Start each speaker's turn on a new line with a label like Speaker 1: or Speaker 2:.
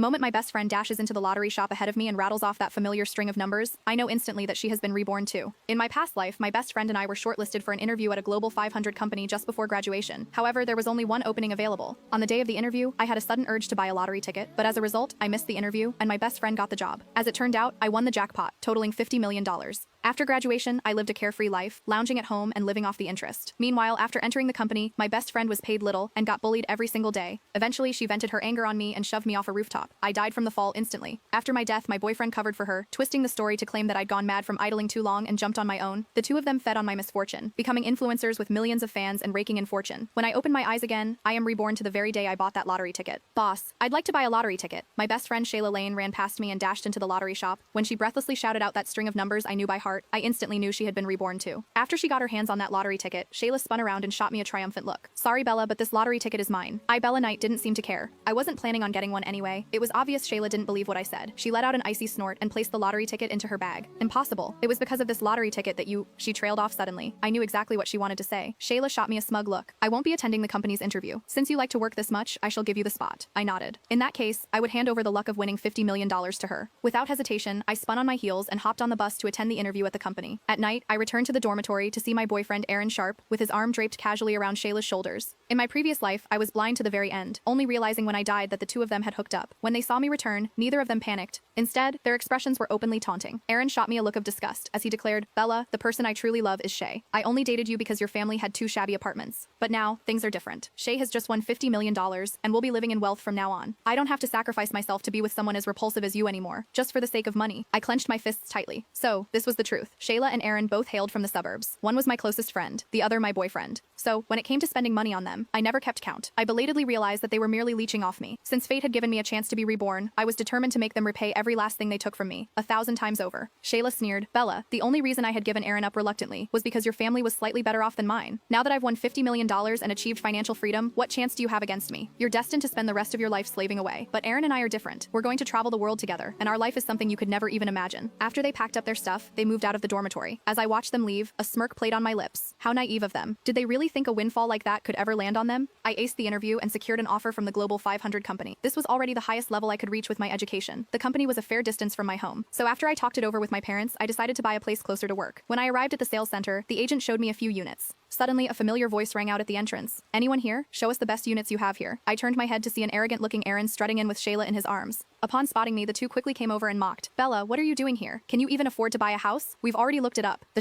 Speaker 1: The moment my best friend dashes into the lottery shop ahead of me and rattles off that familiar string of numbers, I know instantly that she has been reborn too. In my past life, my best friend and I were shortlisted for an interview at a Global 500 company just before graduation. However, there was only one opening available. On the day of the interview, I had a sudden urge to buy a lottery ticket, but as a result, I missed the interview, and my best friend got the job. As it turned out, I won the jackpot, totaling $50 million. After graduation, I lived a carefree life, lounging at home and living off the interest. Meanwhile, after entering the company, my best friend was paid little and got bullied every single day. Eventually, she vented her anger on me and shoved me off a rooftop. I died from the fall instantly. After my death, my boyfriend covered for her, twisting the story to claim that I'd gone mad from idling too long and jumped on my own. The two of them fed on my misfortune, becoming influencers with millions of fans and raking in fortune. When I open my eyes again, I am reborn to the very day I bought that lottery ticket. Boss, I'd like to buy a lottery ticket. My best friend Shayla Lane ran past me and dashed into the lottery shop. When she breathlessly shouted out that string of numbers I knew by heart, I instantly knew she had been reborn too. After she got her hands on that lottery ticket, Shayla spun around and shot me a triumphant look. Sorry, Bella, but this lottery ticket is mine. Bella Knight, didn't seem to care. I wasn't planning on getting one anyway. It was obvious Shayla didn't believe what I said. She let out an icy snort and placed the lottery ticket into her bag. Impossible. It was because of this lottery ticket that She trailed off suddenly. I knew exactly what she wanted to say. Shayla shot me a smug look. I won't be attending the company's interview. Since you like to work this much, I shall give you the spot. I nodded. In that case, I would hand over the luck of winning $50 million to her. Without hesitation, I spun on my heels and hopped on the bus to attend the interview at the company. At night, I returned to the dormitory to see my boyfriend Aaron Sharp, with his arm draped casually around Shayla's shoulders. In my previous life, I was blind to the very end, only realizing when I died that the two of them had hooked up. When they saw me return, neither of them panicked. Instead, their expressions were openly taunting. Aaron shot me a look of disgust as he declared, Bella, the person I truly love is Shay. I only dated you because your family had 2 shabby apartments. But now, things are different. Shay has just won $50 million and will be living in wealth from now on. I don't have to sacrifice myself to be with someone as repulsive as you anymore, just for the sake of money. I clenched my fists tightly. So, this was the truth. Shayla and Aaron both hailed from the suburbs. One was my closest friend, the other my boyfriend. So, when it came to spending money on them, I never kept count. I belatedly realized that they were merely leeching off me. Since fate had given me a chance to be reborn, I was determined to make them repay every last thing they took from me, 1,000 times over. Shayla sneered, Bella, the only reason I had given Aaron up reluctantly was because your family was slightly better off than mine. Now that I've won $50 million and achieved financial freedom, what chance do you have against me? You're destined to spend the rest of your life slaving away. But Aaron and I are different. We're going to travel the world together, and our life is something you could never even imagine. After they packed up their stuff, they moved out of the dormitory. As I watched them leave, a smirk played on my lips. How naive of them. Did they really think a windfall like that could ever land on them? I aced the interview and secured an offer from the Global 500 company. This was already the highest level I could reach with my education. The company was a fair distance from my home. So after I talked it over with my parents, I decided to buy a place closer to work. When I arrived at the sales center, the agent showed me a few units. Suddenly, a familiar voice rang out at the entrance. Anyone here? Show us the best units you have here. I turned my head to see an arrogant-looking Aaron strutting in with Shayla in his arms. Upon spotting me, the two quickly came over and mocked. Bella, what are you doing here? Can you even afford to buy a house? We've already looked it up. The